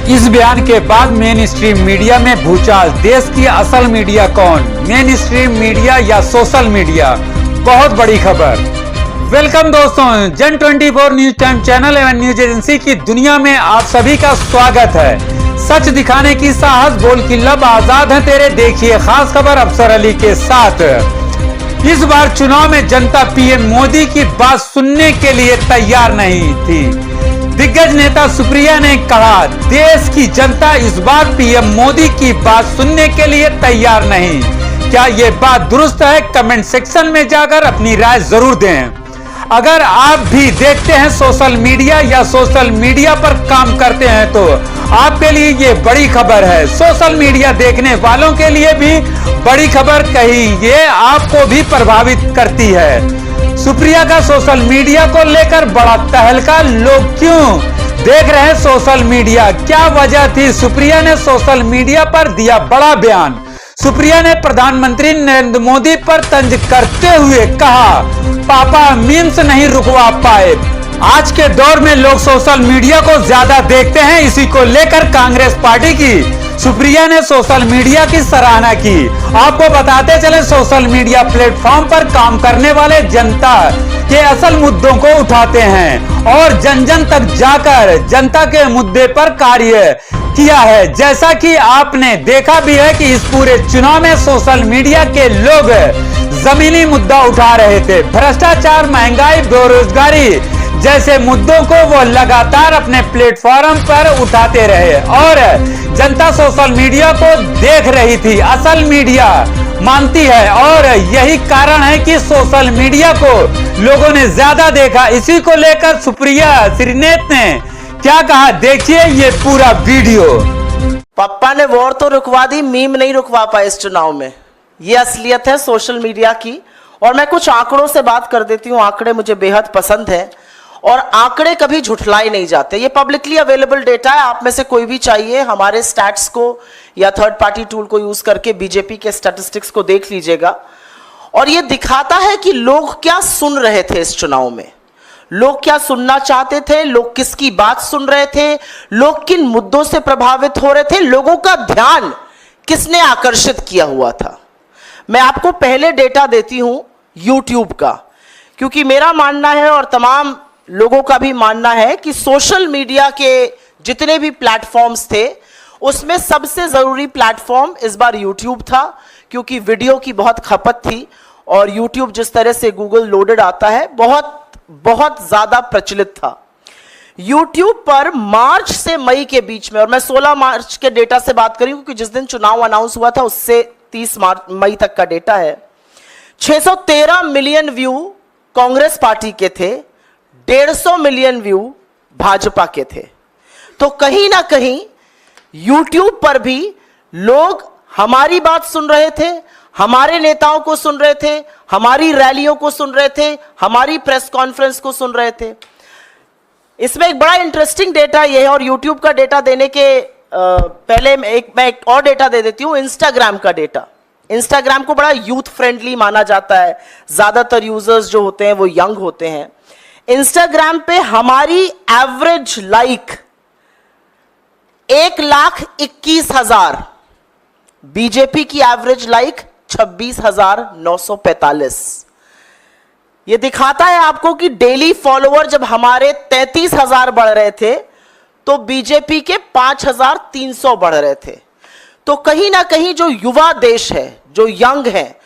इस बयान के बाद मेन स्ट्रीम मीडिया में भूचाल। देश की असल मीडिया कौन, मेन स्ट्रीम मीडिया या सोशल मीडिया? बहुत बड़ी खबर। वेलकम दोस्तों, जन 24 न्यूज टाइम चैनल एवं न्यूज एजेंसी की दुनिया में आप सभी का स्वागत है। सच दिखाने की साहस, बोल की लब, आजाद है तेरे। देखिए खास खबर अफसर अली के साथ। इस बार चुनाव में जनता पीएम मोदी की बात सुनने के लिए तैयार नहीं थी। दिग्गज नेता सुप्रिया ने कहा, देश की जनता इस बार पीएम मोदी की बात सुनने के लिए तैयार नहीं। क्या ये बात दुरुस्त है? कमेंट सेक्शन में जाकर अपनी राय जरूर दें। अगर आप भी देखते हैं सोशल मीडिया या सोशल मीडिया पर काम करते हैं तो आपके लिए ये बड़ी खबर है। सोशल मीडिया देखने वालों के लिए भी बड़ी खबर, कहीं ये आपको भी प्रभावित करती है। सुप्रिया का सोशल मीडिया को लेकर बड़ा तहलका। लोग क्यों देख रहे हैं सोशल मीडिया? क्या वजह थी? सुप्रिया ने सोशल मीडिया पर दिया बड़ा बयान। सुप्रिया ने प्रधानमंत्री नरेंद्र मोदी पर तंज करते हुए कहा, पापा मीम्स नहीं रुकवा पाए। आज के दौर में लोग सोशल मीडिया को ज्यादा देखते हैं। इसी को लेकर कांग्रेस पार्टी की सुप्रिया ने सोशल मीडिया की सराहना की। आपको बताते चले, सोशल मीडिया प्लेटफॉर्म पर काम करने वाले जनता के असल मुद्दों को उठाते हैं और जन जन तक जाकर जनता के मुद्दे पर कार्य किया है। जैसा कि आपने देखा भी है कि इस पूरे चुनाव में सोशल मीडिया के लोग जमीनी मुद्दा उठा रहे थे। भ्रष्टाचार, महंगाई, बेरोजगारी जैसे मुद्दों को वो लगातार अपने प्लेटफॉर्म पर उठाते रहे और जनता सोशल मीडिया को देख रही थी, असल मीडिया मानती है। और यही कारण है कि सोशल मीडिया को लोगों ने ज्यादा देखा। इसी को लेकर सुप्रिया श्रीनेत ने क्या कहा, देखिए ये पूरा वीडियो। पापा ने वॉर तो रुकवा दी, मीम नहीं रुकवा पाए इस चुनाव में। ये असलियत है सोशल मीडिया की। और मैं कुछ आंकड़ों से बात कर देती हूँ। आंकड़े मुझे बेहद पसंद है और आंकड़े कभी झुठलाए नहीं जाते। ये पब्लिकली अवेलेबल डेटा है। आप में से कोई भी चाहिए हमारे स्टैट्स को या थर्ड पार्टी टूल को यूज करके बीजेपी के स्टैटिस्टिक्स को देख लीजिएगा। और ये दिखाता है कि लोग क्या सुन रहे थे इस चुनाव में, लोग क्या सुनना चाहते थे, लोग किसकी बात सुन रहे थे, लोग किन मुद्दों से प्रभावित हो रहे थे, लोगों का ध्यान किसने आकर्षित किया हुआ था। मैं आपको पहले डेटा देती हूं यूट्यूब का, क्योंकि मेरा मानना है और तमाम लोगों का भी मानना है कि सोशल मीडिया के जितने भी प्लेटफॉर्म्स थे उसमें सबसे जरूरी प्लेटफॉर्म इस बार यूट्यूब था, क्योंकि वीडियो की बहुत खपत थी और यूट्यूब जिस तरह से गूगल लोडेड आता है बहुत ज्यादा प्रचलित था। यूट्यूब पर मार्च से मई के बीच में, और मैं 16 मार्च के डेटा से बात करी क्योंकि जिस दिन चुनाव अनाउंस हुआ था उससे 30 मई तक का डेटा है, 613 मिलियन व्यू कांग्रेस पार्टी के थे, 150 मिलियन व्यू भाजपा के थे। तो कहीं ना कहीं YouTube पर भी लोग हमारी बात सुन रहे थे, हमारे नेताओं को सुन रहे थे, हमारी रैलियों को सुन रहे थे, हमारी प्रेस कॉन्फ्रेंस को सुन रहे थे। इसमें एक बड़ा इंटरेस्टिंग डेटा यह है, और YouTube का डेटा देने के पहले मैं एक और डेटा दे देती हूं, इंस्टाग्राम का डेटा। इंस्टाग्राम को बड़ा यूथ फ्रेंडली माना जाता है, ज्यादातर यूजर्स जो होते हैं वो यंग होते हैं। इंस्टाग्राम पे हमारी एवरेज लाइक 1,21,000, बीजेपी की एवरेज लाइक 26,945। ये दिखाता है आपको कि डेली फॉलोअर जब हमारे 33,000 बढ़ रहे थे तो बीजेपी के 5,300 बढ़ रहे थे। तो कहीं ना कहीं जो युवा देश है, जो यंग है,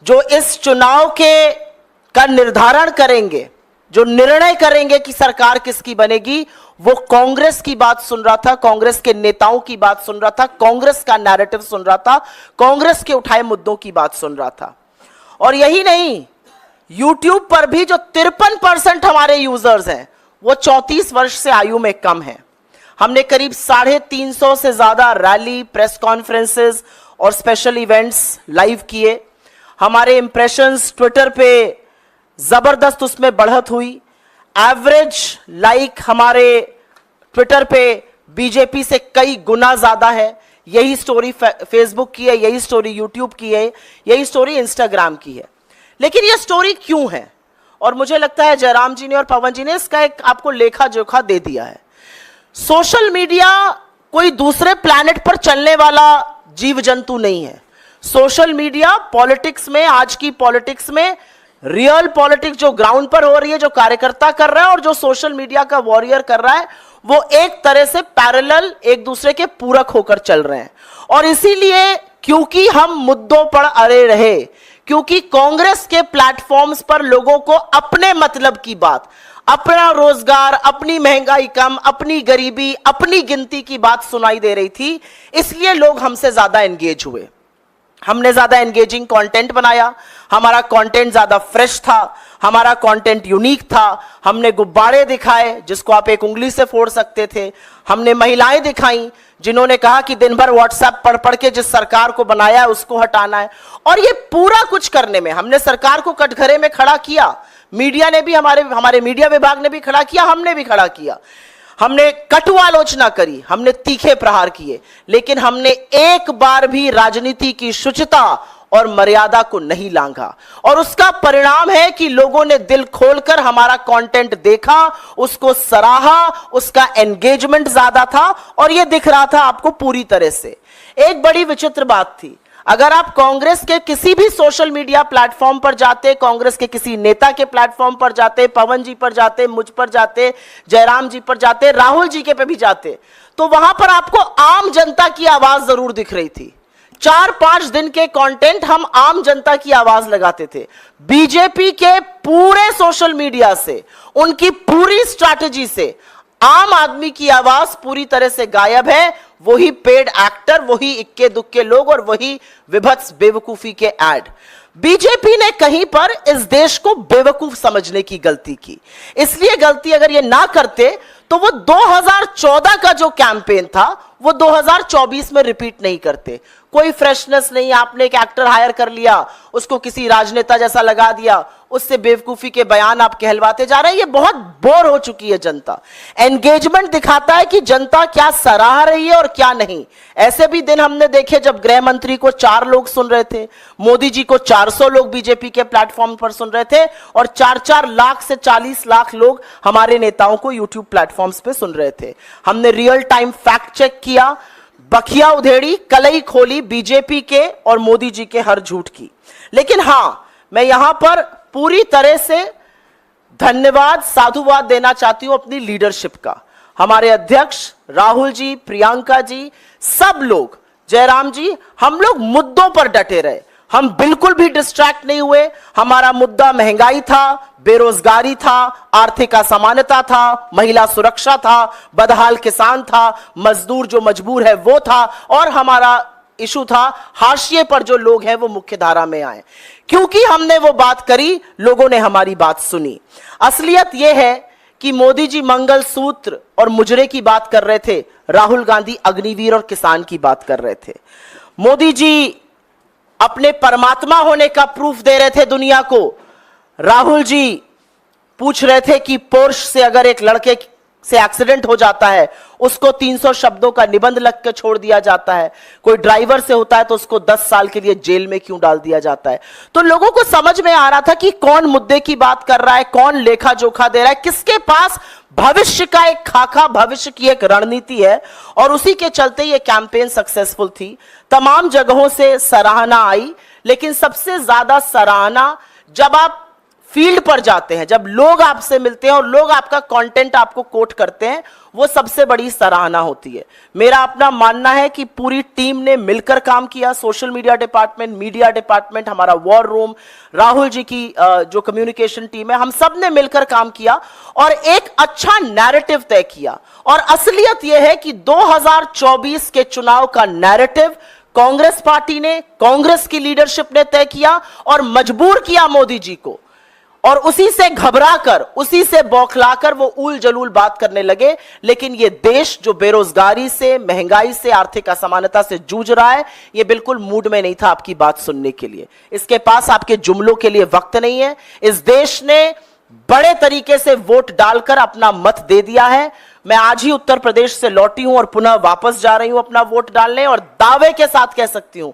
जो इस चुनाव का निर्धारण करेंगे, जो निर्णय करेंगे कि सरकार किसकी बनेगी, वो कांग्रेस की बात सुन रहा था, कांग्रेस के नेताओं की बात सुन रहा था, कांग्रेस का नैरेटिव सुन रहा था, कांग्रेस के उठाए मुद्दों की बात सुन रहा था। और यही नहीं, YouTube पर भी जो 53% हमारे यूजर्स हैं वो 34 वर्ष से आयु में कम है। हमने करीब 350 से ज्यादा रैली, प्रेस कॉन्फ्रेंसेस और स्पेशल इवेंट्स लाइव किए। हमारे इंप्रेशंस ट्विटर पे जबरदस्त उसमें बढ़त हुई। एवरेज लाइक हमारे ट्विटर पे बीजेपी से कई गुना ज्यादा है। यही स्टोरी फेसबुक की है, यही स्टोरी यूट्यूब की है, यही स्टोरी इंस्टाग्राम की है। लेकिन ये स्टोरी क्यों है? और मुझे लगता है जयराम जी ने और पवन जी ने इसका एक आपको लेखा जोखा दे दिया है। सोशल मीडिया कोई दूसरे प्लैनेट पर चलने वाला जीव जंतु नहीं है। सोशल मीडिया पॉलिटिक्स में, आज की पॉलिटिक्स में रियल पॉलिटिक्स जो ग्राउंड पर हो रही है, जो कार्यकर्ता कर रहा है और जो सोशल मीडिया का वॉरियर कर रहा है, वो एक तरह से पैरेलल एक दूसरे के पूरक होकर चल रहे हैं। और इसीलिए क्योंकि हम मुद्दों पर अड़े रहे, क्योंकि कांग्रेस के प्लेटफॉर्म्स पर लोगों को अपने मतलब की बात, अपना रोजगार, अपनी महंगाई कम, अपनी गरीबी, अपनी गिनती की बात सुनाई दे रही थी, इसलिए लोग हमसे ज्यादा एंगेज हुए। हमने ज्यादा एंगेजिंग कंटेंट बनाया, हमारा कंटेंट ज्यादा फ्रेश था, हमारा कंटेंट यूनिक था। हमने गुब्बारे दिखाए जिसको आप एक उंगली से फोड़ सकते थे। हमने महिलाएं दिखाई जिन्होंने कहा कि दिन भर व्हाट्सएप पढ़ पढ़ के जिस सरकार को बनाया है उसको हटाना है। और ये पूरा कुछ करने में हमने सरकार को कटघरे में खड़ा किया, मीडिया ने भी, हमारे मीडिया विभाग ने भी खड़ा किया, हमने भी खड़ा किया। हमने कटु आलोचना करी, हमने तीखे प्रहार किए, लेकिन हमने एक बार भी राजनीति की शुचिता और मर्यादा को नहीं लांघा। और उसका परिणाम है कि लोगों ने दिल खोलकर हमारा कंटेंट देखा, उसको सराहा, उसका एंगेजमेंट ज्यादा था और यह दिख रहा था आपको पूरी तरह से। एक बड़ी विचित्र बात थी, अगर आप कांग्रेस के किसी भी सोशल मीडिया प्लेटफॉर्म पर जाते, कांग्रेस के किसी नेता के प्लेटफॉर्म पर जाते, पवन जी पर जाते, मुझ पर जाते, जयराम जी पर जाते, राहुल जी के पे भी जाते, तो वहां पर आपको आम जनता की आवाज जरूर दिख रही थी। 4-5 दिन के कंटेंट हम आम जनता की आवाज लगाते थे। बीजेपी के पूरे सोशल मीडिया से, उनकी पूरी स्ट्रैटेजी से आम आदमी की आवाज पूरी तरह से गायब है। वही पेड एक्टर, वही इक्के दुक्के लोग और वही विभत्स बेवकूफी के ऐड। बीजेपी ने कहीं पर इस देश को बेवकूफ समझने की गलती की। इसलिए गलती अगर ये ना करते तो वो 2014 का जो कैंपेन था वो 2024 में रिपीट नहीं करते। कोई फ्रेशनेस नहीं, आपने एक एक्टर हायर कर लिया, उसको किसी राजनेता जैसा लगा दिया, उससे बेवकूफी के बयान आप कहलवाते जा रहे हैं। ये बहुत बोर हो चुकी है जनता। एंगेजमेंट दिखाता है कि जनता क्या सराह रही है और क्या नहीं। ऐसे भी दिन हमने देखे जब गृह मंत्री को 4 लोग सुन रहे थे, मोदी जी को 400 लोग बीजेपी के प्लेटफॉर्म पर सुन रहे थे और 4-4 लाख से 40 लाख लोग हमारे नेताओं को यूट्यूब प्लेटफॉर्म्स पे सुन रहे थे। हमने रियल टाइम फैक्ट चेक किया, बखिया उधेड़ी, कलई खोली बीजेपी के और मोदी जी के हर झूठ की। लेकिन हां, मैं यहां पर पूरी तरह से धन्यवाद, साधुवाद देना चाहती हूं अपनी लीडरशिप का। हमारे अध्यक्ष राहुल जी, प्रियंका जी, सब लोग, जयराम जी, हम लोग मुद्दों पर डटे रहे। हम बिल्कुल भी डिस्ट्रैक्ट नहीं हुए। हमारा मुद्दा महंगाई था, बेरोजगारी था, आर्थिक असमानता था, महिला सुरक्षा था, बदहाल किसान था, मजदूर जो मजबूर है वो था, और हमारा इशू था हाशिए पर जो लोग हैं वो मुख्य धारा में आए। क्योंकि हमने वो बात करी, लोगों ने हमारी बात सुनी। असलियत यह है कि मोदी जी मंगलसूत्र और मुजरे की बात कर रहे थे, राहुल गांधी अग्निवीर और किसान की बात कर रहे थे। मोदी जी अपने परमात्मा होने का प्रूफ दे रहे थे दुनिया को। राहुल जी पूछ रहे थे कि पोर्श से अगर एक लड़के से एक्सीडेंट हो जाता है, उसको 300 शब्दों का निबंध लग के छोड़ दिया जाता है। कोई ड्राइवर से होता है तो उसको 10 साल के लिए जेल में क्यों डाल दिया जाता है। तो लोगों को समझ में आ रहा था कि कौन मुद्दे की बात कर रहा है, कौन लेखा जोखा दे रहा है, किसके पास भविष्य का एक खाका, भविष्य की एक रणनीति है। और उसी के चलते ये कैंपेन सक्सेसफुल थी। तमाम जगहों से सराहना आई, लेकिन सबसे ज्यादा सराहना जब आप फील्ड पर जाते हैं, जब लोग आपसे मिलते हैं और लोग आपका कंटेंट आपको कोट करते हैं, वो सबसे बड़ी सराहना होती है। मेरा अपना मानना है कि पूरी टीम ने मिलकर काम किया। Social media department, media department, हमारा वॉर रूम, राहुल जी की जो कम्युनिकेशन टीम है, हम सब ने मिलकर काम किया और एक अच्छा नैरेटिव तय किया। और असलियत यह है कि 2024 के चुनाव का नैरेटिव कांग्रेस पार्टी ने, कांग्रेस की लीडरशिप ने तय किया और मजबूर किया मोदी जी को। और उसी से घबराकर, उसी से बौखलाकर वो उल जलूल बात करने लगे। लेकिन ये देश जो बेरोजगारी से, महंगाई से, आर्थिक असमानता से जूझ रहा है, ये बिल्कुल मूड में नहीं था आपकी बात सुनने के लिए। इसके पास आपके जुमलों के लिए वक्त नहीं है। इस देश ने बड़े तरीके से वोट डालकर अपना मत दे दिया है। मैं आज ही उत्तर प्रदेश से लौटी हूं और पुनः वापस जा रही हूं अपना वोट डालने, और दावे के साथ कह सकती हूं,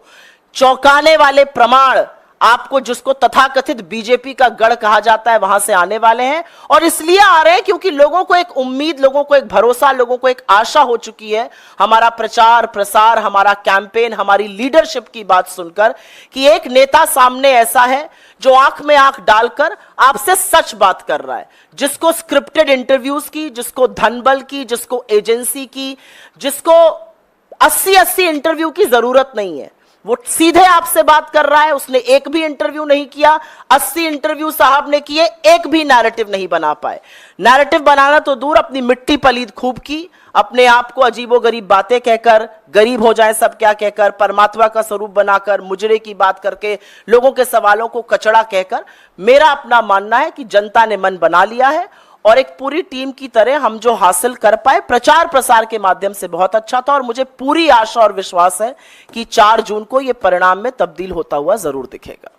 चौंकाने वाले प्रमाण आपको जिसको तथाकथित बीजेपी का गढ़ कहा जाता है वहां से आने वाले हैं, और इसलिए आ रहे हैं क्योंकि लोगों को एक उम्मीद, लोगों को एक भरोसा, लोगों को एक आशा हो चुकी है हमारा प्रचार प्रसार, हमारा कैंपेन, हमारी लीडरशिप की बात सुनकर कि एक नेता सामने ऐसा है जो आंख में आंख डालकर आपसे सच बात कर रहा है, जिसको स्क्रिप्टेड इंटरव्यूज की, जिसको धनबल की, जिसको एजेंसी की, जिसको 80-80 इंटरव्यू की जरूरत नहीं है। वो सीधे आपसे बात कर रहा है। उसने एक भी इंटरव्यू नहीं किया, 80 इंटरव्यू साहब ने किए, एक भी नैरेटिव नहीं बना पाए। नैरेटिव बनाना तो दूर, अपनी मिट्टी पलीद खूब की, अपने आप को अजीबोगरीब बातें कहकर, गरीब हो जाए सब क्या कहकर, परमात्मा का स्वरूप बनाकर, मुजरे की बात करके, लोगों के सवालों को कचड़ा कहकर। मेरा अपना मानना है कि जनता ने मन बना लिया है और एक पूरी टीम की तरह हम जो हासिल कर पाए प्रचार प्रसार के माध्यम से बहुत अच्छा था, और मुझे पूरी आशा और विश्वास है कि 4 जून को यह परिणाम में तब्दील होता हुआ जरूर दिखेगा।